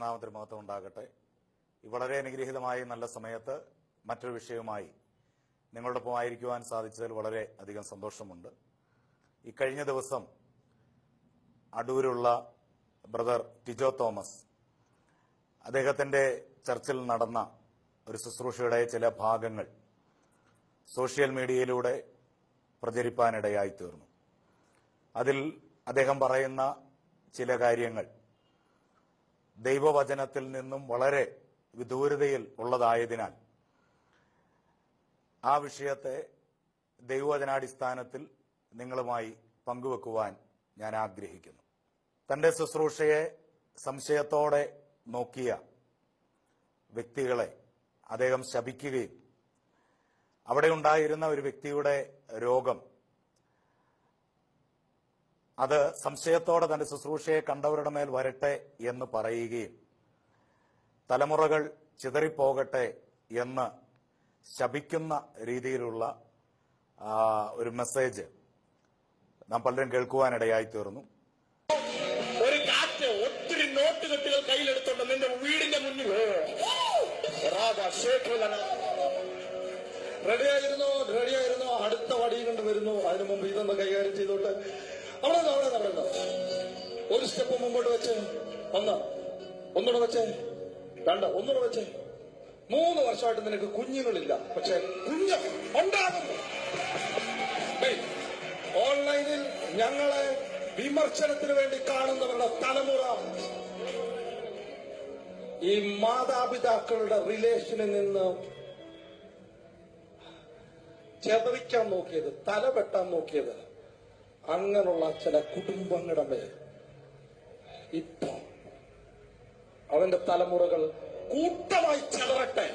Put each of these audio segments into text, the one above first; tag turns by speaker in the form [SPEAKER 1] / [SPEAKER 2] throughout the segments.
[SPEAKER 1] ദൈവനാമത്തിന് മഹത്വം ഉണ്ടാകട്ടെ. വളരെ അനുഗ്രഹീതമായ നല്ല സമയത്ത് മറ്റൊരു വിഷയവുമായി നിങ്ങളോടൊപ്പം ആയിരിക്കുവാൻ സാധിച്ചതിൽ വളരെ അധികം സന്തോഷമുണ്ട്. ഈ കഴിഞ്ഞ ദിവസം അടൂരുള്ള ബ്രദർ ടിജോ തോമസ് അദ്ദേഹത്തിന്റെ ചർച്ചിൽ നടന്ന ഒരു ശുശ്രൂഷയുടെ ചില ഭാഗങ്ങൾ സോഷ്യൽ മീഡിയയിലൂടെ പ്രചരിപ്പാനിടയായി തീർന്നു. അതിൽ അദ്ദേഹം പറയുന്ന ചില കാര്യങ്ങൾ ദൈവവചനത്തിൽ നിന്നും വളരെ വിദൂരതയിൽ ഉള്ളതായതിനാൽ ആ വിഷയത്തെ ദൈവവചനാടിസ്ഥാനത്തിൽ നിങ്ങളുമായി പങ്കുവെക്കുവാൻ ഞാൻ ആഗ്രഹിക്കുന്നു. തന്റെ ശുശ്രൂഷയെ സംശയത്തോടെ നോക്കിയ വ്യക്തികളെ അദ്ദേഹം ശപിക്കുകയും അവിടെ ഉണ്ടായിരുന്ന ഒരു വ്യക്തിയുടെ രോഗം അത് സംശയത്തോടെ തന്റെ ശുശ്രൂഷയെ കണ്ടവരുടെ മേൽ വരട്ടെ എന്ന് പറയുകയും തലമുറകൾ ചിതറിപ്പോകട്ടെ എന്ന് ശപിക്കുന്ന രീതിയിലുള്ള ഒരു മെസ്സേജ് നാം പലരും കേൾക്കുവാനിടയായി തീർന്നു.
[SPEAKER 2] ഒരു കാറ്റ് ഒത്തിരി നോട്ടുകെട്ടുകൾ കയ്യിലെടുത്തോണ്ട് നിന്റെ വീടിന്റെ മുന്നിൽ റെഡിയായിരുന്നു. അടുത്ത വടിയും കൊണ്ട് വരുന്നു. അതിനു മുമ്പ് ഇതൊന്ന് കൈകാര്യം ചെയ്തോട്ട് അവിടെ ഒരു സ്റ്റെപ്പ് മുമ്പോട്ട് വെച്ച് ഒന്നുകൂടെ വെച്ച് ഒന്നുകൂടെ വെച്ച് 3 വർഷമായിട്ട് നിനക്ക് കുഞ്ഞുങ്ങളില്ല, പക്ഷെ കുഞ്ഞ് ഉണ്ടാകുന്നു. ഓൺലൈനിൽ ഞങ്ങളെ വിമർശനത്തിന് വേണ്ടി കാണുന്നവരുടെ തലമുറ ഈ മാതാപിതാക്കളുടെ റിലേഷനിൽ നിന്ന് ചെതറിക്കാൻ നോക്കിയത്, തല വെട്ടാൻ നോക്കിയത്, അങ്ങനെയുള്ള ചില കുടുംബങ്ങളുടെ മേൽ ഇപ്പൊ അവന്റെ തലമുറകൾ കൂട്ടമായി ചെതറട്ടെ.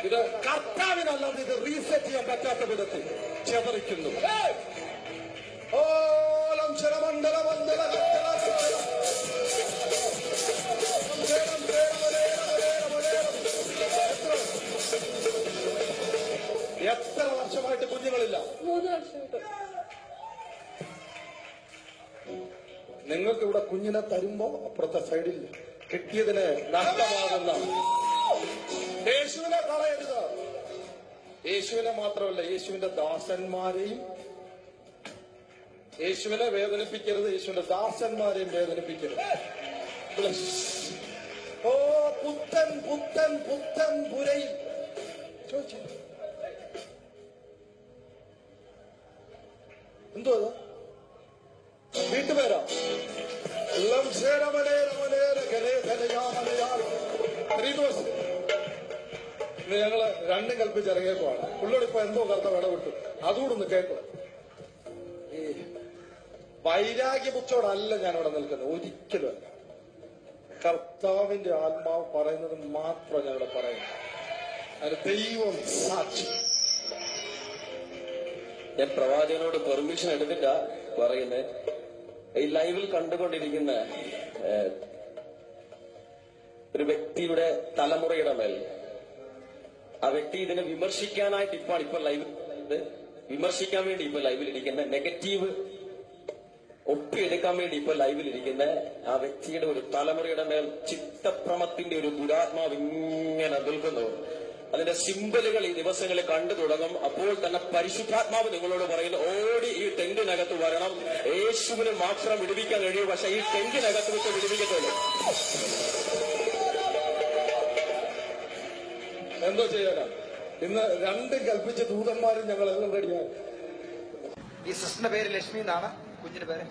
[SPEAKER 2] ഇത് കർത്താവിനല്ലാതെ ഇത് റീസെറ്റ് ചെയ്യാൻ പറ്റാത്ത വിധത്തിൽ ചെതറിക്കുന്നു. ഓലം ശരമണ്ഡല വന്ദന എത്ര വർഷമായിട്ട് കുഞ്ഞുങ്ങളില്ല?
[SPEAKER 3] 3 വർഷമായിട്ട്.
[SPEAKER 2] നിങ്ങൾക്ക് ഇവിടെ കുഞ്ഞിനെ തരുമ്പോ അപ്പുറത്തെ സൈഡിൽ കിട്ടിയതിന് നഷ്ടമാകുന്ന യേശുവിനെ കളയരുത്. യേശുവിനെ മാത്രമല്ല, യേശുവിന്റെ ദാസന്മാരെയും യേശുവിനെ വേദനിപ്പിക്കരുത്, യേശുവിന്റെ ദാസന്മാരെയും വേദനിപ്പിക്കരുത്. ഓ പുത്തൻ പുത്തൻ പുത്തൻ പുരയിൽ ചോദിച്ചു എന്തോ വീട്ടുപേരാ ഞങ്ങള് രണ്ടും കൽപ്പിച്ചിറങ്ങിയപ്പോഴാണ് പുള്ളിയോടിപ്പോ എന്തോ കർത്താവ് ഇടപെട്ടു. അതുകൂടെ ഒന്ന് കേൾക്കണം. ഈ വൈരാഗ്യബുദ്ധോടല്ല ഞാനിവിടെ നിൽക്കുന്നത്, ഒരിക്കലും അല്ല. കർത്താവിന്റെ ആത്മാവ് പറയുന്നത് മാത്രം ഞങ്ങളെ പറയുന്നു. അതിന് ദൈവം സാക്ഷി.
[SPEAKER 4] ഞാൻ പ്രവാചകനോട് പെർമിഷൻ എടുത്തിട്ടാ പറയുന്നത്. ഈ ലൈവിൽ കണ്ടുകൊണ്ടിരിക്കുന്ന ഒരു വ്യക്തിയുടെ തലമുറയുടെ മേൽ ആ വ്യക്തി ഇതിനെ വിമർശിക്കാനായിട്ട് ഇപ്പൊ ലൈവ് വിമർശിക്കാൻ വേണ്ടി ഇപ്പൊ ലൈവിലിരിക്കുന്ന നെഗറ്റീവ് ഒപ്പിയെടുക്കാൻ വേണ്ടി ഇപ്പൊ ലൈവിലിരിക്കുന്ന ആ വ്യക്തിയുടെ ഒരു തലമുറയുടെ മേൽ ചിത്തഭ്രമത്തിന്റെ ഒരു ദുരാത്മാവ് ഇങ്ങനെ നിൽക്കുന്നു. അതിന്റെ സിംബലുകൾ ഈ ദിവസങ്ങളിൽ കണ്ടു തുടങ്ങും. അപ്പോൾ തന്നെ പരിശുദ്ധാത്മാവ് നിങ്ങളോട് പറയുന്നു, ഓടി ഈ ടെന്റിനകത്ത് വരണം. യേശുവിന് മാത്രം വിടുവിക്കാൻ കഴിയും, പക്ഷെ ഈ ടെന്റിനകത്ത് വെച്ച് വിടുവിക്കത്തുള്ളൂ.
[SPEAKER 2] എന്തോ ചെയ്യാനാ? ഇന്ന് രണ്ടും കൽപ്പിച്ച ദൂതന്മാരും ഞങ്ങളെല്ലാം റെഡിയാണ്.
[SPEAKER 5] ഈ സിസ്റ്ററിന്റെ പേര് ലക്ഷ്മി എന്നാണ്, കുഞ്ഞിന്റെ പേര്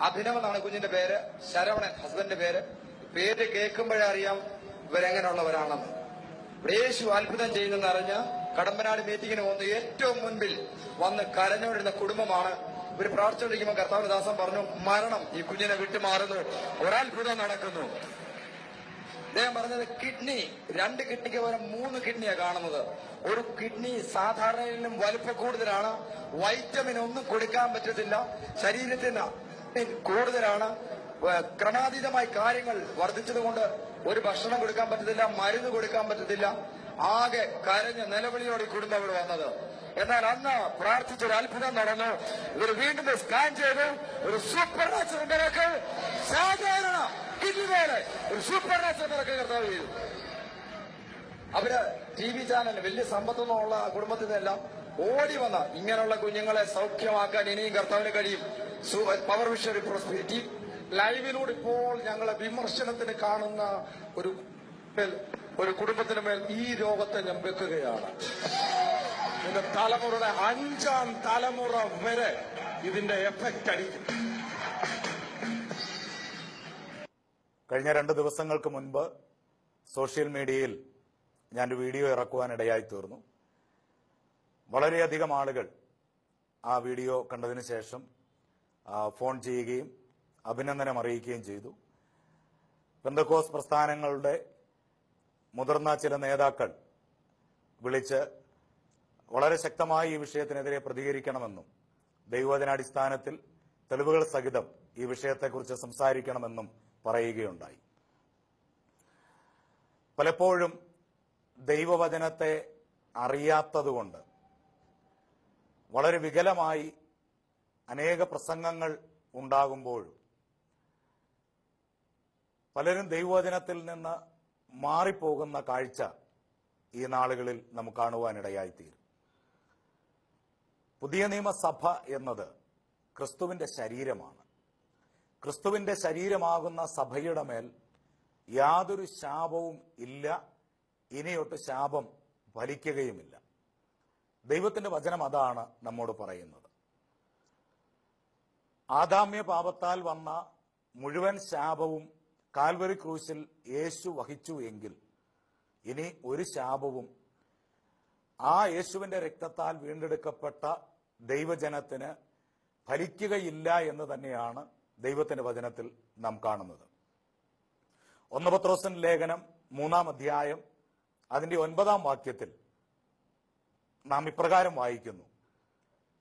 [SPEAKER 5] അഭിനവ് എന്നാണ്, കുഞ്ഞിന്റെ പേര് ശരവണൻ, ഹസ്ബൻഡിന്റെ പേര്. പേര് കേൾക്കുമ്പോഴേ അറിയാം ഇവരെങ്ങനെയുള്ളവരാണെന്ന്. യേശു അത്ഭുതം ചെയ്യുന്നെന്ന് അറിഞ്ഞ് കടമ്പനാട് മീറ്റിങ്ങിന് വന്ന് ഏറ്റവും മുൻപിൽ വന്ന് കരഞ്ഞുകൊണ്ടിരുന്ന കുടുംബമാണ്. ഇവർ പ്രാർത്ഥിച്ചുകൊണ്ടിരിക്കുമ്പോൾ കർത്താവിന്റെ ദാസൻ പറഞ്ഞു, മരണം ഈ കുഞ്ഞിനെ വിട്ടുമാറുന്നു, ഒരത്ഭുതം നടക്കുന്നു. അദ്ദേഹം പറഞ്ഞത് കിഡ്നി 2 കിഡ്നിക്ക് പകരം 3 കിഡ്നിയാണ് കാണുന്നത്. ഒരു കിഡ്നി സാധാരണയിലും വലുപ്പം കൂടുതലാണ്, വൈറ്റമിൻ ഒന്നും കൊടുക്കാൻ പറ്റത്തില്ല, ശരീരത്തിന് കൂടുതലാണ്, ക്രമാതീതമായി കാര്യങ്ങൾ വർദ്ധിച്ചതുകൊണ്ട് ഒരു ഭക്ഷണം കൊടുക്കാൻ പറ്റത്തില്ല, മരുന്ന് കൊടുക്കാൻ പറ്റത്തില്ല. ആകെ കരഞ്ഞ് നിലവിളിയോടെ കുടുംബം ഇവിടെ വന്നത്. എന്നാൽ അന്ന് പ്രാർത്ഥിച്ചൊരു അത്ഭുതം നടന്നു. ഇവർ വീണ്ടും സ്കാൻ ചെയ്തു. ഒരു സൂപ്പർ നാച്ചുറൽ മിറക്കിൾ. സാധാരണ കിഡ്നിവേല് ഒരു സൂപ്പർ നാച്ചുറൽ മിറക്കിൾ കർത്താവ് ചെയ്തു. അവര് TV ചാനൽ വലിയ സമ്പത്തൊന്നുമുള്ള കുടുംബത്തിൽ നിന്നെല്ലാം ഓടി വന്ന ഇങ്ങനെയുള്ള കുഞ്ഞുങ്ങളെ സൗഖ്യമാക്കാൻ ഇനിയും കർത്താവിന് കഴിയും. പവർ വിഷൻ പ്രോസ്പെരിറ്റി ലൈവിലൂടെ ഇപ്പോൾ ഞങ്ങളെ വിമർശനത്തിന് കാണുന്ന ഒരു കുടുംബത്തിന് മേൽ ഈ രോഗത്തെ ഞാൻ വെക്കുകയാണ്. ഇതിന്റെ തലമുറയുടെ 5ാം തലമുറ വരെ ഇതിന്റെ എഫക്റ്റ് അടിക്കും.
[SPEAKER 1] കഴിഞ്ഞ 2 ദിവസങ്ങൾക്ക് മുൻപ് സോഷ്യൽ മീഡിയയിൽ ഞാനൊരു വീഡിയോ ഇറക്കുവാനിടയായി തീർന്നു. വളരെയധികം ആളുകൾ ആ വീഡിയോ കണ്ടതിന് ശേഷം ഫോൺ ചെയ്യുകയും അഭിനന്ദനം അറിയിക്കുകയും ചെയ്തു. പെന്തക്കോസ് പ്രസ്ഥാനങ്ങളുടെ മുതിർന്ന ചില നേതാക്കൾ വിളിച്ച് വളരെ ശക്തമായി ഈ വിഷയത്തിനെതിരെ പ്രതികരിക്കണമെന്നും ദൈവവചനാടിസ്ഥാനത്തിൽ തെളിവുകൾ സഹിതം ഈ വിഷയത്തെക്കുറിച്ച് സംസാരിക്കണമെന്നും പറയുകയുണ്ടായി. പലപ്പോഴും ദൈവവചനത്തെ അറിയാത്തതുകൊണ്ട് വളരെ വികലമായി അനേക പ്രസംഗങ്ങൾ ഉണ്ടാകുമ്പോഴും പലരും ദൈവവചനത്തിൽ നിന്ന് മാറിപ്പോകുന്ന കാഴ്ച ഈ നാളുകളിൽ നമുക്ക് കാണുവാനിടയായിത്തീരും. പുതിയ നിയമസഭ എന്നത് ക്രിസ്തുവിന്റെ ശരീരമാണ്. ക്രിസ്തുവിന്റെ ശരീരമാകുന്ന സഭയുടെ മേൽ യാതൊരു ശാപവും ഇല്ല, ഇനിയൊട്ട് ശാപം ഫലിക്കുകയുമില്ല. ദൈവത്തിന്റെ വചനം അതാണ് നമ്മോട് പറയുന്നത്. ആദാമ്യ പാപത്താൽ വന്ന മുഴുവൻ ശാപവും കാൽവരി ക്രൂശിൽ യേശു വഹിച്ചു എങ്കിൽ ഇനി ഒരു ശാപവും ആ യേശുവിന്റെ രക്തത്താൽ വീണ്ടെടുക്കപ്പെട്ട ദൈവജനത്തിന് ഫലിക്കുകയില്ല എന്ന് തന്നെയാണ് ദൈവത്തിന്റെ വചനത്തിൽ നാം കാണുന്നത്. 1 പത്രോസിന്റെ ലേഖനം 3-ാം അധ്യായം അതിന്റെ 9-ാം വാക്യത്തിൽ നാം ഇപ്രകാരം വായിക്കുന്നു: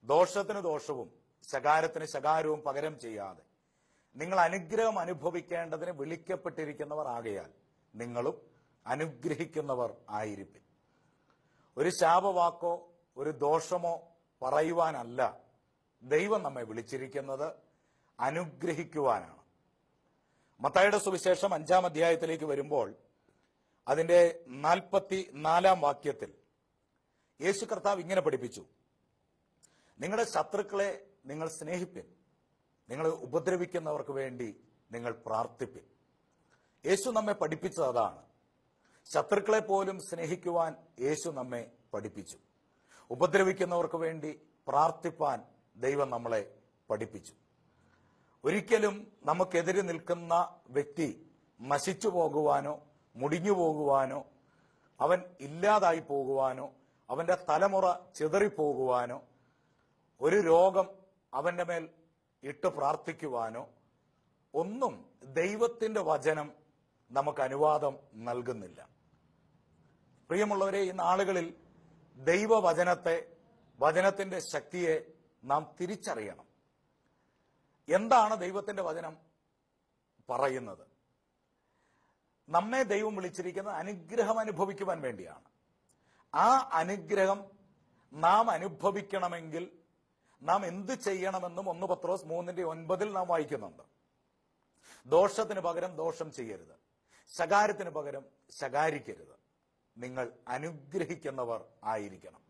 [SPEAKER 1] ദോഷത്തിന് ദോഷവും ശകാരത്തിന് ശകാരവും പകരം ചെയ്യാതെ നിങ്ങൾ അനുഗ്രഹം അനുഭവിക്കേണ്ടതിന് വിളിക്കപ്പെട്ടിരിക്കുന്നവർ ആകയാൽ നിങ്ങളും അനുഗ്രഹിക്കുന്നവർ ആയിരിക്കും. ഒരു ശാപവാക്കോ ഒരു ദോഷമോ പറയുവാനല്ല ദൈവം നമ്മെ വിളിച്ചിരിക്കുന്നത്, അനുഗ്രഹിക്കുവാനാണ്. മത്തായിയുടെ സുവിശേഷം 5-ാം അധ്യായത്തിലേക്ക് വരുമ്പോൾ അതിന്റെ 44-ാം വാക്യത്തിൽ യേശു കർത്താവ് ഇങ്ങനെ പഠിപ്പിച്ചു: നിങ്ങളുടെ ശത്രുക്കളെ നിങ്ങൾ സ്നേഹിപ്പിൻ, നിങ്ങൾ ഉപദ്രവിക്കുന്നവർക്ക് വേണ്ടി നിങ്ങൾ പ്രാർത്ഥിപ്പിൻ. യേശു നമ്മെ പഠിപ്പിച്ചത് അതാണ്. ശത്രുക്കളെ പോലും സ്നേഹിക്കുവാൻ യേശു നമ്മെ പഠിപ്പിച്ചു. ഉപദ്രവിക്കുന്നവർക്ക് വേണ്ടി പ്രാർത്ഥിപ്പാൻ ദൈവം നമ്മളെ പഠിപ്പിച്ചു. ഒരിക്കലും നമുക്കെതിരെ നിൽക്കുന്ന വ്യക്തി നശിച്ചു പോകുവാനോ മുടിഞ്ഞു പോകുവാനോ അവൻ ഇല്ലാതായി പോകുവാനോ അവന്റെ തലമുറ ചിതറിപ്പോകുവാനോ ഒരു രോഗം അവന്റെ മേൽ ഇട്ട് പ്രാർത്ഥിക്കുവാനോ ഒന്നും ദൈവത്തിന്റെ വചനം നമുക്ക് അനുവാദം നൽകുന്നില്ല. പ്രിയമുള്ളവരെ, ഈ നാളുകളിൽ ദൈവവചനത്തെ, വചനത്തിന്റെ ശക്തിയെ നാം തിരിച്ചറിയണം. എന്താണ് ദൈവത്തിന്റെ വചനം പറയുന്നത്? നമ്മെ ദൈവം വിളിച്ചിരിക്കുന്നത് അനുഗ്രഹം അനുഭവിക്കുവാൻ വേണ്ടിയാണ്. ആ അനുഗ്രഹം നാം അനുഭവിക്കണമെങ്കിൽ നാം എന്ത് ചെയ്യണമെന്നും 1 പത്രോസ് 3:9 നാം വായിക്കുന്നുണ്ട്. ദോഷത്തിന് പകരം ദോഷം ചെയ്യരുത്, ശകാരത്തിന് പകരം ശകാരിക്കരുത്, നിങ്ങൾ അനുഗ്രഹിക്കുന്നവർ ആയിരിക്കണം.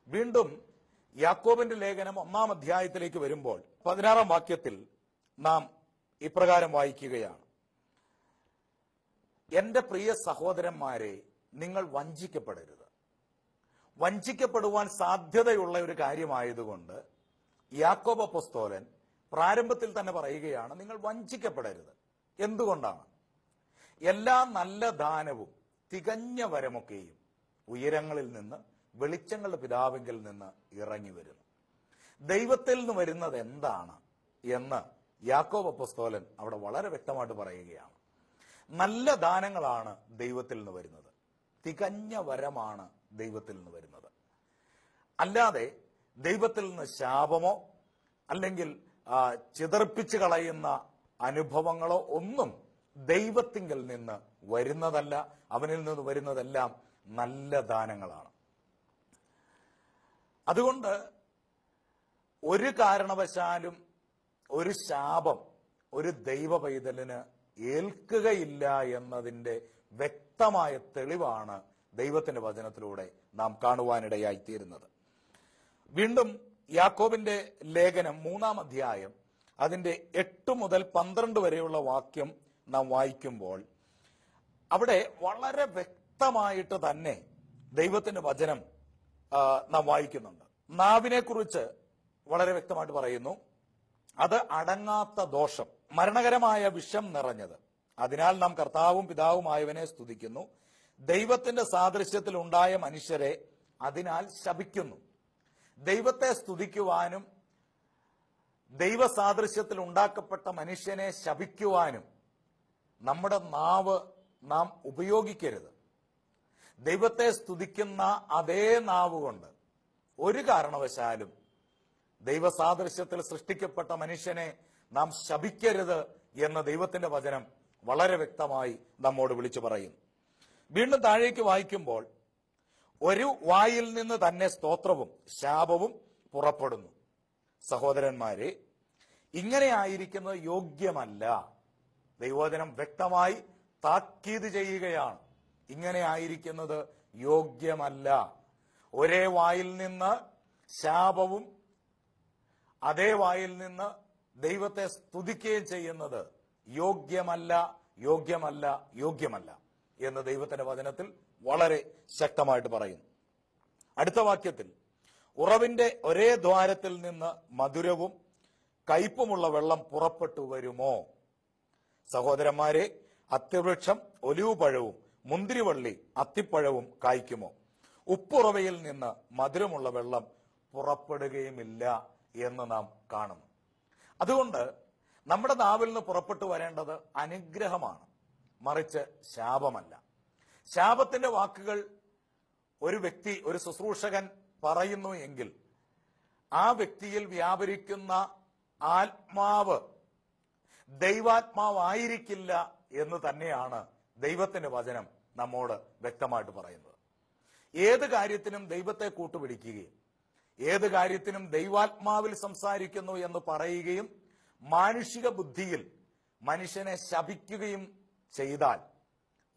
[SPEAKER 1] വീണ്ടും യാക്കോബിന്റെ ലേഖനം 1-ാം അധ്യായത്തിലേക്ക് വരുമ്പോൾ 16-ാം വാക്യത്തിൽ നാം ഇപ്രകാരം വായിക്കുകയാണ്: എന്റെ പ്രിയ സഹോദരന്മാരെ, നിങ്ങൾ വഞ്ചിക്കപ്പെടരുത്. വഞ്ചിക്കപ്പെടുവാൻ സാധ്യതയുള്ള ഒരു കാര്യമായതുകൊണ്ട് യാക്കോബ് അപ്പോസ്തലൻ പ്രാരംഭത്തിൽ തന്നെ പറയുകയാണ്, നിങ്ങൾ വഞ്ചിക്കപ്പെടരുത്. എന്തുകൊണ്ടാണ്? എല്ലാ നല്ല ദാനവും തികഞ്ഞ വരമൊക്കെയും ഉയരങ്ങളിൽ നിന്ന് വെളിച്ചങ്ങളുടെ പിതാവിങ്കിൽ നിന്ന് ഇറങ്ങി വരുന്നു. ദൈവത്തിൽ നിന്ന് വരുന്നത് എന്താണ് എന്ന് യാക്കോബ് അപ്പോസ്തലൻ അവിടെ വളരെ വ്യക്തമായിട്ട് പറയുകയാണ്. നല്ല ദാനങ്ങളാണ് ദൈവത്തിൽ നിന്ന് വരുന്നത്, തികഞ്ഞ വരമാണ് ദൈവത്തിൽ നിന്ന് വരുന്നത്. അല്ലാതെ ദൈവത്തിൽ നിന്ന് ശാപമോ അല്ലെങ്കിൽ ചിതർപ്പിച്ച് കളയുന്ന അനുഭവങ്ങളോ ഒന്നും ദൈവത്തിങ്കൽ നിന്ന് വരുന്നതല്ല. അവനിൽ നിന്ന് വരുന്നതെല്ലാം നല്ല ദാനങ്ങളാണ്. അതുകൊണ്ട് ഒരു കാരണവശാലും ഒരു ശാപം ഒരു ദൈവ പൈതലിന് ഏൽക്കുകയില്ല എന്നതിന്റെ വ്യക്തമായ തെളിവാണ് ദൈവത്തിന്റെ വചനത്തിലൂടെ നാം കാണുവാനിടയായിത്തീരുന്നത്. വീണ്ടും യാക്കോബിന്റെ ലേഖനം 3-ാം അധ്യായം അതിന്റെ 8 മുതൽ 12 വരെയുള്ള വാക്യം നാം വായിക്കുമ്പോൾ അവിടെ വളരെ വ്യക്തമായിട്ട് തന്നെ ദൈവത്തിന്റെ വചനം നാം വായിക്കുന്നുണ്ട്. നാവിനെ കുറിച്ച് വളരെ വ്യക്തമായിട്ട് പറയുന്നു, അത് അടങ്ങാത്ത ദോഷം, മരണകരമായ വിഷം നിറഞ്ഞത്. അതിനാൽ നാം കർത്താവും പിതാവുമായവനെ സ്തുതിക്കുന്നു. ദൈവത്തിന്റെ സാദൃശ്യത്തിൽ ഉണ്ടായ മനുഷ്യരെ അതിനാൽ ശപിക്കുന്നു. ദൈവത്തെ സ്തുതിക്കുവാനും ദൈവ സാദൃശ്യത്തിൽ ഉണ്ടാക്കപ്പെട്ട മനുഷ്യനെ ശപിക്കുവാനും നമ്മുടെ നാവ് നാം ഉപയോഗിക്കരുത്. ദൈവത്തെ സ്തുതിക്കുന്ന അതേ നാവ് കൊണ്ട് ഒരു കാരണവശാലും ദൈവസാദൃശ്യത്തിൽ സൃഷ്ടിക്കപ്പെട്ട മനുഷ്യനെ നാം ശപിക്കരുത് എന്ന് ദൈവത്തിന്റെ വചനം വളരെ വ്യക്തമായി നമ്മോട് വിളിച്ചു പറയും. വീണ്ടും താഴേക്ക് വായിക്കുമ്പോൾ ഒരു വായിൽ നിന്ന് തന്നെ സ്തോത്രവും ശാപവും പുറപ്പെടുന്നു. സഹോദരന്മാരെ, ഇങ്ങനെ ആയിരിക്കുന്നത് യോഗ്യമല്ല. ദൈവവചനം വ്യക്തമായി താക്കീത് ചെയ്യുകയാണ്. ഇങ്ങനെ ആയിരിക്കുന്നത് യോഗ്യമല്ല. ഒരേ വായിൽ നിന്ന് ശാപവും അതേ വായിൽ നിന്ന് ദൈവത്തെ സ്തുതിക്കുകയും ചെയ്യുന്നത് യോഗ്യമല്ല, യോഗ്യമല്ല, യോഗ്യമല്ല എന്ന് ദൈവത്തിന്റെ വചനത്തിൽ വളരെ ശക്തമായിട്ട് പറയുന്നു. അടുത്ത വാക്യത്തിൽ ഉറവിന്റെ ഒരേ ദ്വാരത്തിൽ നിന്ന് മധുരവും കയ്പുമുള്ള വെള്ളം പുറപ്പെട്ടു വരുമോ? സഹോദരന്മാരെ, അത്തിവൃക്ഷം ഒലിവ് പഴവും മുന്തിരിവള്ളി അത്തിപ്പഴവും കായ്ക്കുമോ? ഉപ്പുറവയിൽ നിന്ന് മധുരമുള്ള വെള്ളം പുറപ്പെടുകയുമില്ല എന്ന് നാം കാണുന്നു. അതുകൊണ്ട് നമ്മുടെ നാവിൽ നിന്ന് പുറപ്പെട്ടു വരേണ്ടത് അനുഗ്രഹമാണ്, മറിച്ച് ശാപമല്ല. ശാപത്തിന്റെ വാക്കുകൾ ഒരു വ്യക്തി, ഒരു ശുശ്രൂഷകൻ പറയുന്നു എങ്കിൽ ആ വ്യക്തിയിൽ വ്യാപരിക്കുന്ന ആത്മാവ് ദൈവാത്മാവായിരിക്കില്ല എന്ന് തന്നെയാണ് ദൈവത്തിന്റെ വചനം നമ്മോട് വ്യക്തമായിട്ട് പറയുന്നത്. ഏത് കാര്യത്തിനും ദൈവത്തെ കൂട്ടുപിടിക്കുകയും ഏത് കാര്യത്തിനും ദൈവാത്മാവിൽ സംസാരിക്കുന്നു എന്ന് പറയുകയും മാനുഷിക ബുദ്ധിയിൽ മനുഷ്യനെ ശപിക്കുകയും ചെയ്താൽ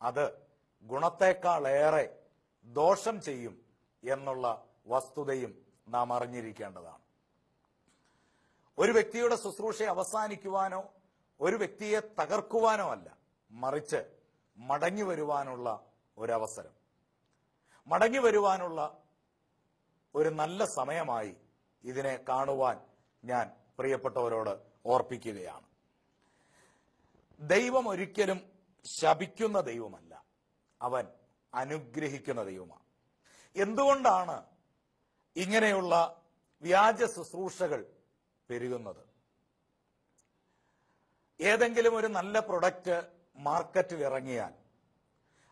[SPEAKER 1] അത് ഗുണത്തെക്കാളേറെ ദോഷം ചെയ്യും എന്നുള്ള വസ്തുതയും നാം അറിഞ്ഞിരിക്കേണ്ടതാണ്. ഒരു വ്യക്തിയുടെ ശുശ്രൂഷ അവസാനിക്കുവാനോ ഒരു വ്യക്തിയെ തകർക്കുവാനോ അല്ല, മറിച്ച് മടങ്ങി വരുവാനുള്ള ഒരവസരം, മടങ്ങി വരുവാനുള്ള ഒരു നല്ല സമയമായി ഇതിനെ കാണുവാൻ ഞാൻ പ്രിയപ്പെട്ടവരോട് ഓർപ്പിക്കുകയാണ്. ദൈവം ഒരിക്കലും ശപിക്കുന്ന ദൈവമല്ല, അവൻ അനുഗ്രഹിക്കുന്ന ദൈവമാണ്. എന്തുകൊണ്ടാണ് ഇങ്ങനെയുള്ള വ്യാജ ശുശ്രൂഷകൾ പെരുകുന്നത്? ഏതെങ്കിലും ഒരു നല്ല പ്രൊഡക്റ്റ് മാർക്കറ്റിൽ ഇറങ്ങിയാൽ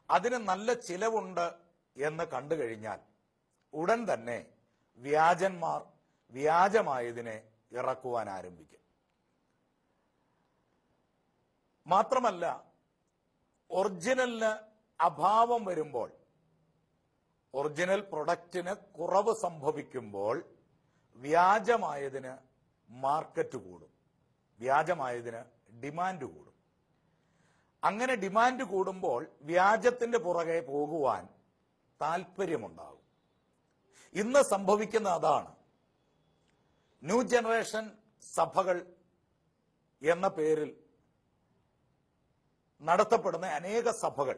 [SPEAKER 1] അതിന് നല്ല ചിലവുണ്ട് എന്ന് കണ്ടു കഴിഞ്ഞാൽ ഉടൻ തന്നെ വ്യാജന്മാർ വ്യാജമായതിനെ ഇറക്കുവാൻ ആരംഭിക്കും. മാത്രമല്ല, ഒറിജിനലിന് അഭാവം വരുമ്പോൾ, ഒറിജിനൽ പ്രൊഡക്റ്റിന് കുറവ് സംഭവിക്കുമ്പോൾ വ്യാജമായതിന് മാർക്കറ്റ് കൂടും, വ്യാജമായതിന് ഡിമാൻഡ് കൂടും. അങ്ങനെ ഡിമാൻഡ് കൂടുമ്പോൾ വ്യാജത്തിന്റെ പുറകെ പോകുവാൻ താല്പര്യമുണ്ടാകും. ഇന്ന് സംഭവിക്കുന്ന അതാണ്. ന്യൂ ജനറേഷൻ സഭകൾ എന്ന പേരിൽ നടത്തപ്പെടുന്ന അനേക സഭകൾ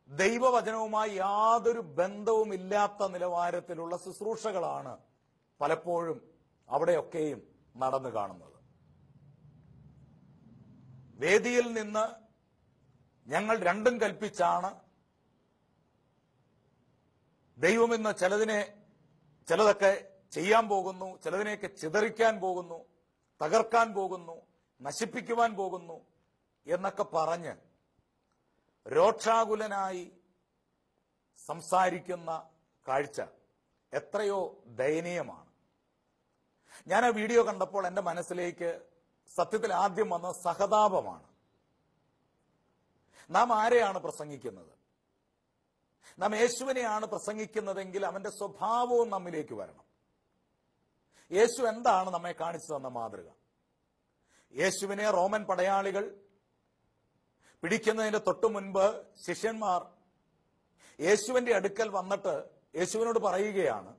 [SPEAKER 1] ദൈവവചനവുമായി യാതൊരു ബന്ധവുമില്ലാത്ത നിലവാരത്തിലുള്ള ശുശ്രൂഷകളാണ് പലപ്പോഴും അവിടെയൊക്കെയും നടന്നു കാണുന്നത്. വേദിയിൽ നിന്ന് ഞങ്ങൾ രണ്ടും കൽപ്പിച്ചാണ് ദൈവമെന്ന് ചിലതൊക്കെ ചെയ്യാൻ പോകുന്നു, ചിലതിനെയൊക്കെ ചിതറിക്കാൻ പോകുന്നു, തകർക്കാൻ പോകുന്നു, നശിപ്പിക്കുവാൻ പോകുന്നു എന്നൊക്കെ പറഞ്ഞ് രോക്ഷാകുലനായി സംസാരിക്കുന്ന കാഴ്ച എത്രയോ ദയനീയമാണ്. ഞാൻ ആ വീഡിയോ കണ്ടപ്പോൾ എൻ്റെ മനസ്സിലേക്ക് സത്യത്തിൽ ആദ്യം വന്ന സഹതാപമാണ്. നാം ആരെയാണ് പ്രസംഗിക്കുന്നത്? നാം യേശുവിനെയാണ് പ്രസംഗിക്കുന്നതെങ്കിൽ അവന്റെ സ്വഭാവവും നമ്മിലേക്ക് വരണം. യേശു എന്താണ് നമ്മെ കാണിച്ചു തന്ന മാതൃക? യേശുവിനെ റോമൻ പടയാളികൾ പിടിക്കുന്നതിന് തൊട്ടു മുൻപ് ശിഷ്യന്മാർ യേശുവിന്റെ അടുക്കൽ വന്നിട്ട് യേശുവിനോട് പറയുകയാണ്,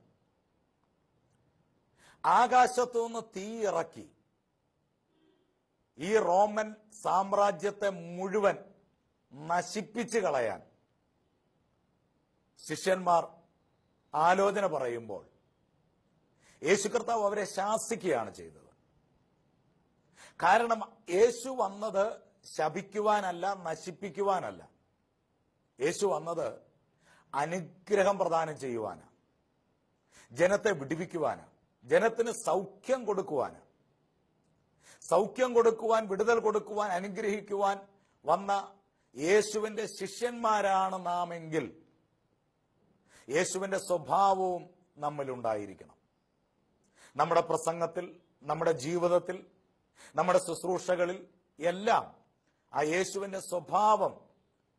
[SPEAKER 1] ആകാശത്തു നിന്ന് തീ ഇറക്കി ഈ റോമൻ സാമ്രാജ്യത്തെ മുഴുവൻ നശിപ്പിച്ചു കളയാൻ ശിഷ്യന്മാർ ആലോചന പറയുമ്പോൾ യേശു കർത്താവ് അവരെ ശാസിക്കുകയാണ് ചെയ്തത്. കാരണം യേശു വന്നത് ശപിക്കുവാനല്ല, നശിപ്പിക്കുവാനല്ല. യേശു വന്നത് അനുഗ്രഹം പ്രദാനം ചെയ്യുവാനാണ്, ജനത്തെ വിടുവിക്കുവാനാണ്, ജനത്തിന് സൗഖ്യം കൊടുക്കുവാനാണ്. സൗഖ്യം കൊടുക്കുവാൻ, വിടുതൽ കൊടുക്കുവാൻ, അനുഗ്രഹിക്കുവാൻ വന്ന യേശുവിന്റെ ശിഷ്യന്മാരാണ് നാമെങ്കിൽ യേശുവിന്റെ സ്വഭാവവും നമ്മിലുണ്ടായിരിക്കണം. നമ്മുടെ പ്രസംഗത്തിൽ, നമ്മുടെ ജീവിതത്തിൽ, നമ്മുടെ ശുശ്രൂഷകളിൽ എല്ലാം ആ യേശുവിന്റെ സ്വഭാവം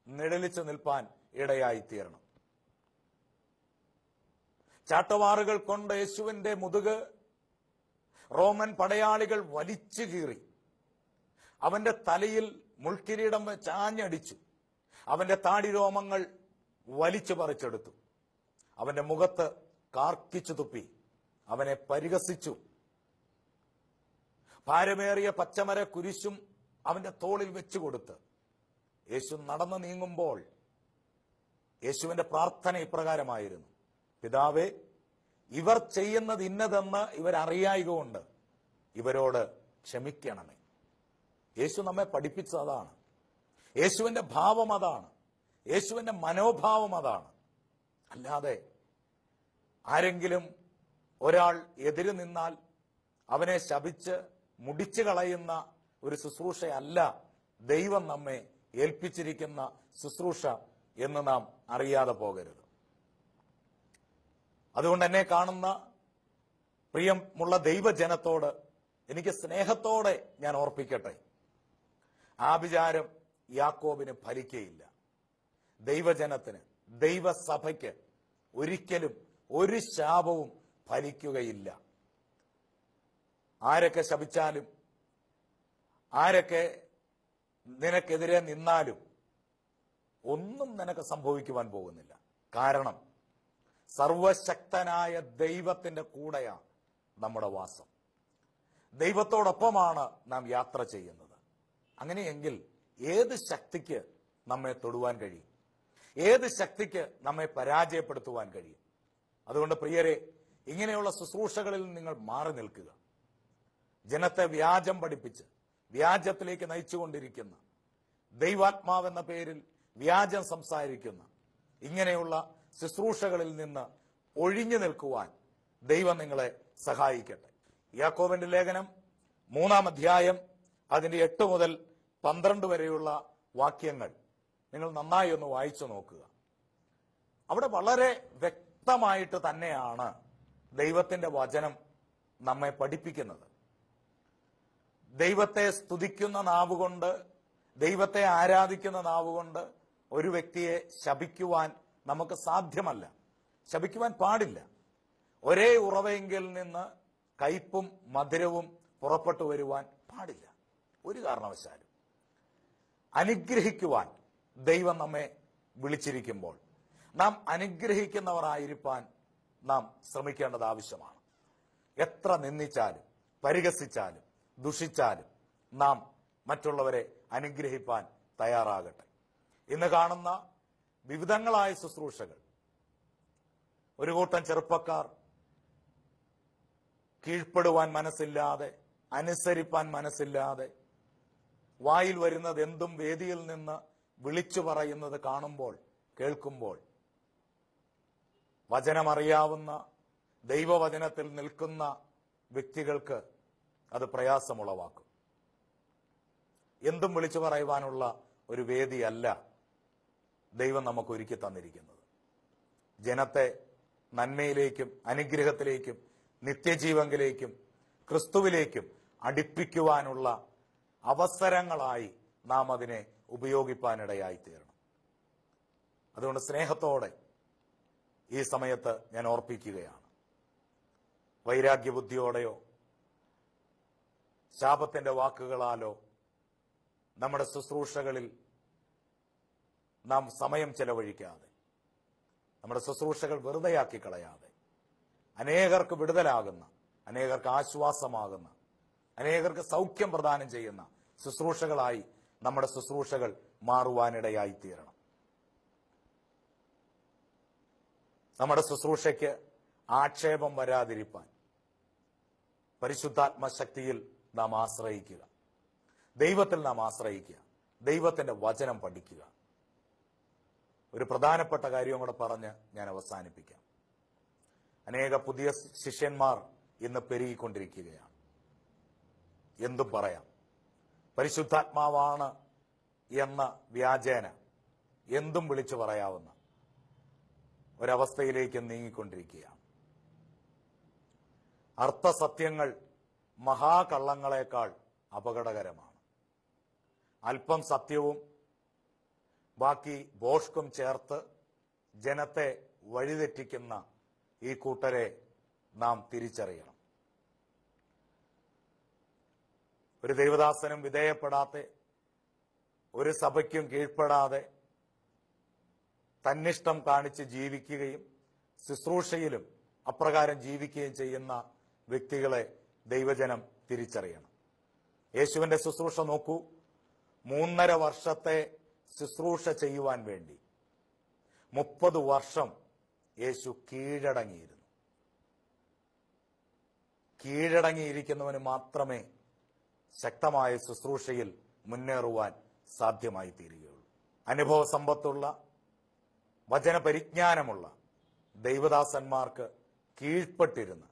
[SPEAKER 1] നിഴലിച്ചു നിൽപ്പാൻ ഇടയായിത്തീരണം. ചാട്ടവാറുകൾ കൊണ്ട് യേശുവിന്റെ മുതുക് റോമൻ പടയാളികൾ വലിച്ചു കീറി. അവന്റെ തലയിൽ മുൾക്കിരീടം വെച്ച് ആഞ്ഞടിച്ചു. അവന്റെ താടിരോമങ്ങൾ വലിച്ചു പറിച്ചെടുത്തു. അവന്റെ മുഖത്ത് കാർക്കിച്ചു തുപ്പി. അവനെ പരിഹസിച്ചു. ഭാരമേറിയ പച്ചമര കുരിശും അവന്റെ തോളിൽ വെച്ചുകൊടുത്ത് യേശു നടന്നു നീങ്ങുമ്പോൾ യേശുവിന്റെ പ്രാർത്ഥന ഇപ്രകാരമായിരുന്നു: പിതാവേ, ഇവർ ചെയ്യുന്നത് ഇന്നതെന്ന് ഇവരറിയായകൊണ്ട് ഇവരോട് ക്ഷമിക്കണമേ. യേശു നമ്മെ പഠിപ്പിച്ചതാണ്. യേശുവിന്റെ ഭാവം അതാണ്. യേശുവിന്റെ മനോഭാവം അതാണ്. അല്ലാതെ ആരെങ്കിലും ഒരാൾ എതിര് നിന്നാൽ അവനെ ശപിച്ച് മുടിച്ചു കളയുന്ന ഒരു ശുശ്രൂഷയല്ല ദൈവം നമ്മെ ഏൽപ്പിച്ചിരിക്കുന്ന ശുശ്രൂഷ എന്ന് നാം അറിയാതെ പോകരുത്. അതുകൊണ്ട് എന്നെ കാണുന്ന പ്രിയമുള്ള ദൈവജനത്തോട് എനിക്ക് സ്നേഹത്തോടെ ഞാൻ ഓർപ്പിക്കട്ടെ, ആഭിചാരം യാക്കോബിന് ഫലിക്കയില്ല. ദൈവജനത്തിന്, ദൈവസഭയ്ക്ക് ഒരിക്കലും ഒരു ശാപവും ഫലിക്കുകയില്ല. ആരൊക്കെ ശപിച്ചാലും, ആരൊക്കെ നിനക്കെതിരെ നിന്നാലും ഒന്നും നിനക്ക് സംഭവിക്കുവാൻ പോകുന്നില്ല. കാരണം സർവശക്തനായ ദൈവത്തിന്റെ കൂടെയാണ് നമ്മുടെ വാസം. ദൈവത്തോടൊപ്പമാണ് നാം യാത്ര ചെയ്യുന്നത്. അങ്ങനെയെങ്കിൽ ഏത് ശക്തിക്ക് നമ്മെ തൊടുവാൻ കഴിയും? ഏത് ശക്തിക്ക് നമ്മെ പരാജയപ്പെടുത്തുവാൻ കഴിയും? അതുകൊണ്ട് പ്രിയരെ, ഇങ്ങനെയുള്ള ശുശ്രൂഷകളിൽ നിങ്ങൾ മാറി നിൽക്കുക. ജനത്തെ വ്യാജം പഠിപ്പിച്ച് വ്യാജത്തിലേക്ക് നയിച്ചുകൊണ്ടിരിക്കുന്ന, ദൈവാത്മാവെന്ന പേരിൽ വ്യാജം സംസാരിക്കുന്ന ഇങ്ങനെയുള്ള ശുശ്രൂഷകളിൽ നിന്ന് ഒഴിഞ്ഞു നിൽക്കുവാൻ ദൈവം നിങ്ങളെ സഹായിക്കട്ടെ. യാക്കോബിന്റെ ലേഖനം 3-ാം അധ്യായം അതിന്റെ 8 മുതൽ 12 വരെയുള്ള വാക്യങ്ങൾ നിങ്ങൾ നന്നായി ഒന്ന് വായിച്ചു നോക്കുക. അവിടെ വളരെ വ്യക്തമായിട്ട് തന്നെയാണ് ദൈവത്തിന്റെ വചനം നമ്മെ പഠിപ്പിക്കുന്നത്. ദൈവത്തെ സ്തുതിക്കുന്ന നാവുകൊണ്ട്, ദൈവത്തെ ആരാധിക്കുന്ന നാവുകൊണ്ട് ഒരു വ്യക്തിയെ ശപിക്കുവാൻ നമുക്ക് സാധ്യമല്ല, ശപിക്കുവാൻ പാടില്ല. ഒരേ ഉറവയെങ്കിൽ നിന്ന് കയ്പും മധുരവും പുറപ്പെട്ടു വരുവാൻ പാടില്ല ഒരു കാരണവശാലും. അനുഗ്രഹിക്കുവാൻ ദൈവം നമ്മെ വിളിച്ചിരിക്കുമ്പോൾ നാം അനുഗ്രഹിക്കുന്നവരായിരിക്കാൻ നാം ശ്രമിക്കേണ്ടത് ആവശ്യമാണ്. എത്ര നിന്ദിച്ചാലും പരിഹസിച്ചാലും ദുഷിച്ചാലും നാം മറ്റുള്ളവരെ അനുഗ്രഹിപ്പാൻ തയ്യാറാകട്ടെ. ഇന്ന് കാണുന്ന വിവിധങ്ങളായ ശുശ്രൂഷകൾ, ഒരു കൂട്ടം ചെറുപ്പക്കാർ കീഴ്പ്പെടുവാൻ മനസ്സില്ലാതെ, അനുസരിപ്പാൻ മനസ്സില്ലാതെ, വായിൽ വരുന്നത് എന്തും വേദിയിൽ നിന്ന് വിളിച്ചു പറയുന്നത് കാണുമ്പോൾ, കേൾക്കുമ്പോൾ വചനമറിയാവുന്ന, ദൈവവചനത്തിൽ നിൽക്കുന്ന വ്യക്തികൾക്ക് അത് പ്രയാസമുളവാക്കും. എന്തും വിളിച്ചു പറയുവാനുള്ള ഒരു വേദിയല്ല ദൈവം നമുക്ക് ഒരുക്കി തന്നിരിക്കുന്നത്. ജനത്തെ നന്മയിലേക്കും അനുഗ്രഹത്തിലേക്കും നിത്യജീവങ്കിലേക്കും ക്രിസ്തുവിലേക്കും അടുപ്പിക്കുവാനുള്ള അവസരങ്ങളായി നാം അതിനെ ഉപയോഗിപ്പാനിടയായിത്തീരണം. അതുകൊണ്ട് സ്നേഹത്തോടെ ഈ സമയത്ത് ഞാൻ ഓർപ്പിക്കുകയാണ്, വൈരാഗ്യബുദ്ധിയോടെയോ ശാപത്തിന്റെ വാക്കുകളാലോ നമ്മുടെ ശുശ്രൂഷകളിൽ നാം സമയം ചെലവഴിക്കാതെ, നമ്മുടെ ശുശ്രൂഷകൾ വെറുതെയാക്കി കളയാതെ, അനേകർക്ക് വിടുതലാകുന്ന, അനേകർക്ക് ആശ്വാസമാകുന്ന, അനേകർക്ക് സൗഖ്യം പ്രദാനം ചെയ്യുന്ന ശുശ്രൂഷകളായി നമ്മുടെ ശുശ്രൂഷകൾ മാറുവാനിടയായിത്തീരണം. നമ്മുടെ ശുശ്രൂഷയ്ക്ക് ആക്ഷേപം വരാതിരിപ്പാൻ പരിശുദ്ധാത്മശക്തിയിൽ നാം ആശ്രയിക്കുക, ദൈവത്തിൽ നാം ആശ്രയിക്കുക, ദൈവത്തിന്റെ വചനം പഠിക്കുക. ഒരു പ്രധാനപ്പെട്ട കാര്യം കൂടെ പറഞ്ഞ് ഞാൻ അവസാനിപ്പിക്കാം. അനേക പുതിയ ശിഷ്യന്മാർ ഇന്ന് പെരുകിക്കൊണ്ടിരിക്കുകയാണ്. എന്തും പറയാം. പരിശുദ്ധാത്മാവാണ് എന്ന വ്യാജേന എന്തും വിളിച്ചു പറയാവുന്ന ഒരവസ്ഥയിലേക്ക് നീങ്ങിക്കൊണ്ടിരിക്കുകയാണ്. അർത്ഥസത്യങ്ങൾ മഹാകള്ളങ്ങളെക്കാൾ അപകടകരമാണ്. അല്പം സത്യവും ബാക്കി ഭോഷ്കും ചേർത്ത് ജനത്തെ വഴിതെറ്റിക്കുന്ന ഈ കൂട്ടരെ നാം തിരിച്ചറിയണം. ഒരു ദൈവദാസനും വിധേയപ്പെടാതെ, ഒരു സഭയ്ക്കും കീഴ്പ്പെടാതെ തന്നിഷ്ടം കാണിച്ച് ജീവിക്കുകയും ശുശ്രൂഷയിലും അപ്രകാരം ജീവിക്കുകയും ചെയ്യുന്ന വ്യക്തികളെ ദൈവജനം തിരിച്ചറിയണം. യേശുവിന്റെ ശുശ്രൂഷ നോക്കൂ. 3.5 വർഷത്തെ ശുശ്രൂഷ ചെയ്യുവാൻ വേണ്ടി 30 വർഷം യേശു കീഴടങ്ങിയിരുന്നു. കീഴടങ്ങിയിരിക്കുന്നവന് മാത്രമേ ശക്തമായ ശുശ്രൂഷയിൽ മുന്നേറുവാൻ സാധ്യമായി തീരുകയുള്ളൂ. അനുഭവ സമ്പത്തുള്ള, വചനപരിജ്ഞാനമുള്ള ദൈവദാസന്മാർക്ക് കീഴ്പ്പെട്ടിരുന്ന്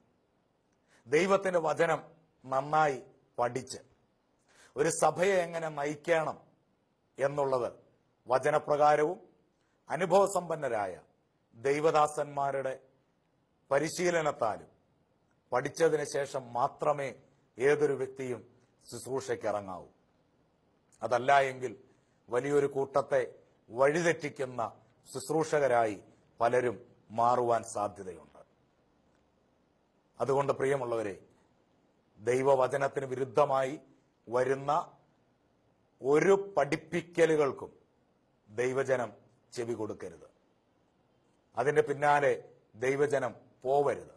[SPEAKER 1] ദൈവത്തിന്റെ വചനം നന്നായി പഠിച്ച് ഒരു സഭയെ എങ്ങനെ നയിക്കണം എന്നുള്ളത് വചനപ്രകാരവും അനുഭവസമ്പന്നരായ ദൈവദാസന്മാരുടെ പരിശീലനത്താലും പഠിച്ചതിന് ശേഷം മാത്രമേ ഏതൊരു വ്യക്തിയും ശുശ്രൂഷയ്ക്ക് ഇറങ്ങാവൂ. അതല്ല എങ്കിൽ വലിയൊരു കൂട്ടത്തെ വഴിതെറ്റിക്കുന്ന ശുശ്രൂഷകരായി പലരും മാറുവാൻ സാധ്യതയുണ്ട്. അതുകൊണ്ട് പ്രിയമുള്ളവരെ, ദൈവവചനത്തിന് വിരുദ്ധമായി വരുന്ന ഒരു പഠിപ്പിക്കലുകൾക്കും ദൈവജനം ചെവി കൊടുക്കരുത്. അതിന്റെ പിന്നാലെ ദൈവജനം പോവരുത്.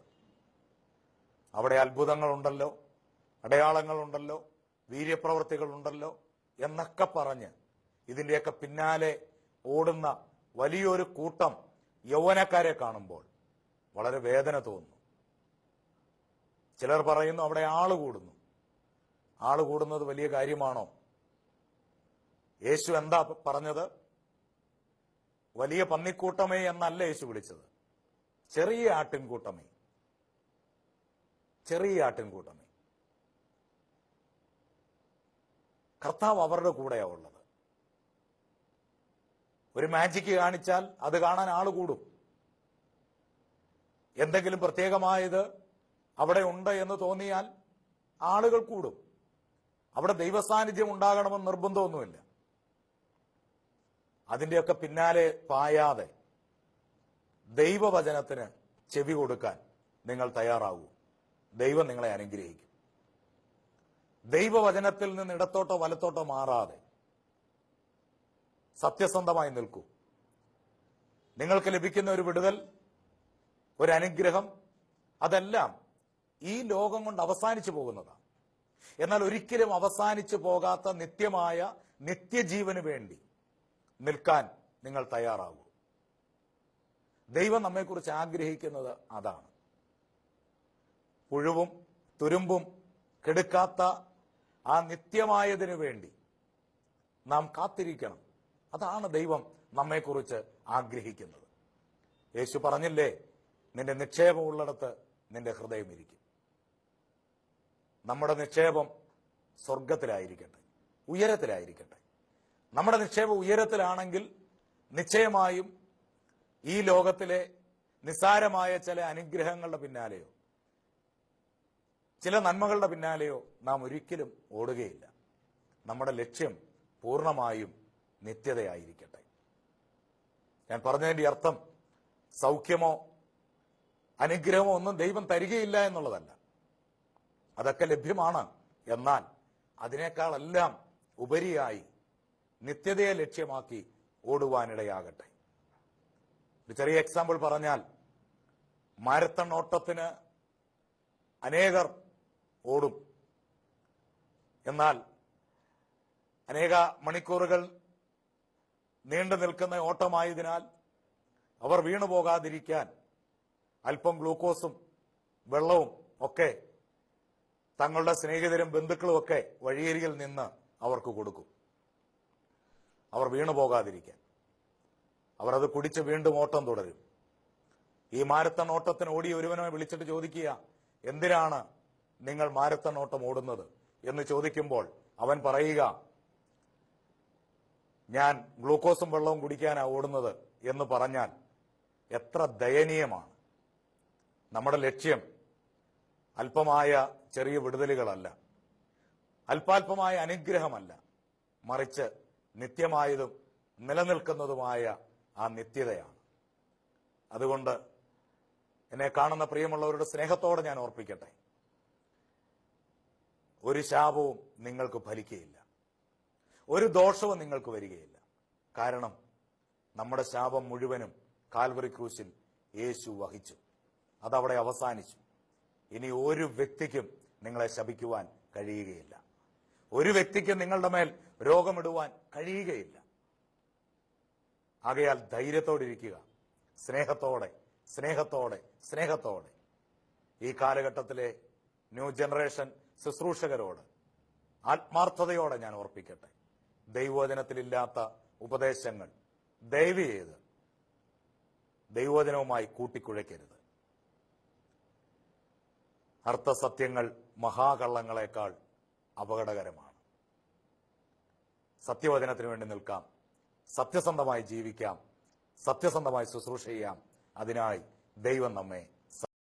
[SPEAKER 1] അവിടെ അത്ഭുതങ്ങളുണ്ടല്ലോ, അടയാളങ്ങളുണ്ടല്ലോ, വീര്യപ്രവൃത്തികളുണ്ടല്ലോ എന്നൊക്കെ പറഞ്ഞ് ഇതിന്റെയൊക്കെ പിന്നാലെ ഓടുന്ന വലിയൊരു കൂട്ടം യൗവനക്കാരെ കാണുമ്പോൾ വളരെ വേദന തോന്നുന്നു. ചിലർ പറയുന്നു അവിടെ ആള് കൂടുന്നു. ആള് കൂടുന്നത് വലിയ കാര്യമാണോ? യേശു എന്താ പറഞ്ഞത്? വലിയ പന്നിക്കൂട്ടമേ എന്നല്ല യേശു വിളിച്ചത്. ചെറിയ ആട്ടിൻകൂട്ടമേ, ചെറിയ ആട്ടിൻകൂട്ടമേ. കർത്താവ് അവരുടെ കൂടെയാ ഉള്ളത്. ഒരു മാജിക്ക് കാണിച്ചാൽ അത് കാണാൻ ആള് കൂടും. എന്തെങ്കിലും പ്രത്യേകമായത് അവിടെ ഉണ്ട് എന്ന് തോന്നിയാൽ ആളുകൾ കൂടും. അവിടെ ദൈവസാന്നിധ്യം ഉണ്ടാകണമെന്ന് നിർബന്ധമൊന്നുമില്ല. അതിന്റെയൊക്കെ പിന്നാലെ പായാതെ ദൈവവചനത്തിന് ചെവി കൊടുക്കാൻ നിങ്ങൾ തയ്യാറാവൂ. ദൈവം നിങ്ങളെ അനുഗ്രഹിക്കും. ദൈവവചനത്തിൽ നിന്ന് ഇടത്തോട്ടോ വലത്തോട്ടോ മാറാതെ സത്യസന്ധമായി നിൽക്കൂ. നിങ്ങൾക്ക് ലഭിക്കുന്ന ഒരു വിടുതൽ, ഒരു അനുഗ്രഹം, അതെല്ലാം ഈ ലോകം കൊണ്ട് അവസാനിച്ചു പോകുന്നതാണ്. എന്നാൽ ഒരിക്കലും അവസാനിച്ചു പോകാത്ത നിത്യമായ നിത്യജീവന് വേണ്ടി നിൽക്കാൻ നിങ്ങൾ തയ്യാറാകൂ. ദൈവം നമ്മെക്കുറിച്ച് ആഗ്രഹിക്കുന്നത് അതാണ്. പുഴുവും തുരുമ്പും കെടുക്കാത്ത ആ നിത്യമായതിനു വേണ്ടി നാം കാത്തിരിക്കണം. അതാണ് ദൈവം നമ്മെക്കുറിച്ച് ആഗ്രഹിക്കുന്നത്. യേശു പറഞ്ഞില്ലേ, നിന്റെ നിക്ഷേപമുള്ളിടത്ത് നിന്റെ ഹൃദയം ഇരിക്കും. നമ്മുടെ നിക്ഷേപം സ്വർഗത്തിലായിരിക്കട്ടെ, ഉയരത്തിലായിരിക്കട്ടെ. നമ്മുടെ നിക്ഷേപം ഉയരത്തിലാണെങ്കിൽ നിശ്ചയമായും ഈ ലോകത്തിലെ നിസ്സാരമായ ചില അനുഗ്രഹങ്ങളുടെ പിന്നാലെയോ ചില നന്മകളുടെ പിന്നാലെയോ നാം ഒരിക്കലും ഓടുകയില്ല. നമ്മുടെ ലക്ഷ്യം പൂർണ്ണമായും നിത്യതയായിരിക്കട്ടെ. ഞാൻ പറഞ്ഞതിന്റെ അർത്ഥം സൗഖ്യമോ അനുഗ്രഹമോ ഒന്നും ദൈവം തരികയില്ല എന്നുള്ളതല്ല. അതൊക്കെ ലഭ്യമാണ്. എന്നാൽ അതിനേക്കാളെല്ലാം ഉപരിയായി നിത്യതയെ ലക്ഷ്യമാക്കി ഓടുവാനിടയാകട്ടെ. ഒരു ചെറിയ എക്സാമ്പിൾ പറഞ്ഞാൽ, മാരത്തൺ ഓട്ടത്തിന് അനേകർ ഓടും. എന്നാൽ അനേക മണിക്കൂറുകൾ നീണ്ടു നിൽക്കുന്ന ഓട്ടമായതിനാൽ അവർ വീണുപോകാതിരിക്കാൻ അല്പം ഗ്ലൂക്കോസും വെള്ളവും ഒക്കെ തങ്ങളുടെ സ്നേഹിതരും ബന്ധുക്കളും ഒക്കെ വഴിയരികിൽ നിന്ന് അവർക്ക് കൊടുക്കും, അവർ വീണുപോകാതിരിക്കാൻ. അവർ അത് കുടിച്ച് വീണ്ടും ഓട്ടം തുടരും. ഈ മാരത്തൺ ഓട്ടത്തിന് ഓടിയ ഒരുവനെ വിളിച്ചിട്ട് ചോദിക്കുക, എന്തിനാണ് നിങ്ങൾ മാരത്തൺ ഓട്ടം ഓടുന്നത് എന്ന് ചോദിക്കുമ്പോൾ അവൻ പറയുക, ഞാൻ ഗ്ലൂക്കോസും വെള്ളവും കുടിക്കാനാണ് ഓടുന്നത് എന്ന് പറഞ്ഞാൽ എത്ര ദയനീയമാണ്. നമ്മുടെ ലക്ഷ്യം അല്പമായ ചെറിയ വിടുതലുകളല്ല, അല്പാൽപമായ അനുഗ്രഹമല്ല, മറിച്ച് നിത്യമായതും നിലനിൽക്കുന്നതുമായ ആ നിത്യതയാണ്. അതുകൊണ്ട് എന്നെ കാണുന്ന പ്രിയമുള്ളവരുടെ സ്നേഹത്തോടെ ഞാൻ ഓർപ്പിക്കട്ടെ, ഒരു ശാപവും നിങ്ങൾക്ക് ഫലിക്കുകയില്ല, ഒരു ദോഷവും നിങ്ങൾക്ക് വരികയില്ല. കാരണം നമ്മുടെ ശാപം മുഴുവനും കാൽവറി ക്രൂശിൽ യേശു വഹിച്ചു. അതവിടെ അവസാനിച്ചു. ഇനി ഒരു വ്യക്തിക്കും നിങ്ങളെ ശപിക്കുവാൻ കഴിയുകയില്ല, ഒരു വ്യക്തിക്കും നിങ്ങളുടെ മേൽ രോഗമിടുവാൻ കഴിയുകയില്ല. ആകയാൽ ധൈര്യത്തോടിരിക്കുക, സ്നേഹത്തോടെ സ്നേഹത്തോടെ സ്നേഹത്തോടെ. ഈ കാലഘട്ടത്തിലെ ന്യൂ ജനറേഷൻ ശുശ്രൂഷകരോട് ആത്മാർത്ഥതയോടെ ഞാൻ ഓർപ്പിക്കട്ടെ, ദൈവവചനത്തിലില്ലാത്ത ഉപദേശങ്ങൾ ദയവ് ചെയ്ത് ദൈവവചനവുമായി കൂട്ടിക്കുഴയ്ക്കരുത്. അർത്ഥസത്യങ്ങൾ മഹാകള്ളങ്ങളെക്കാൾ അപകടകരമാണ്. സത്യവചനത്തിന് വേണ്ടി നിൽക്കാം, സത്യസന്ധമായി ജീവിക്കാം, സത്യസന്ധമായി ശുശ്രൂഷ ചെയ്യാം. അതിനായി ദൈവം നമ്മെ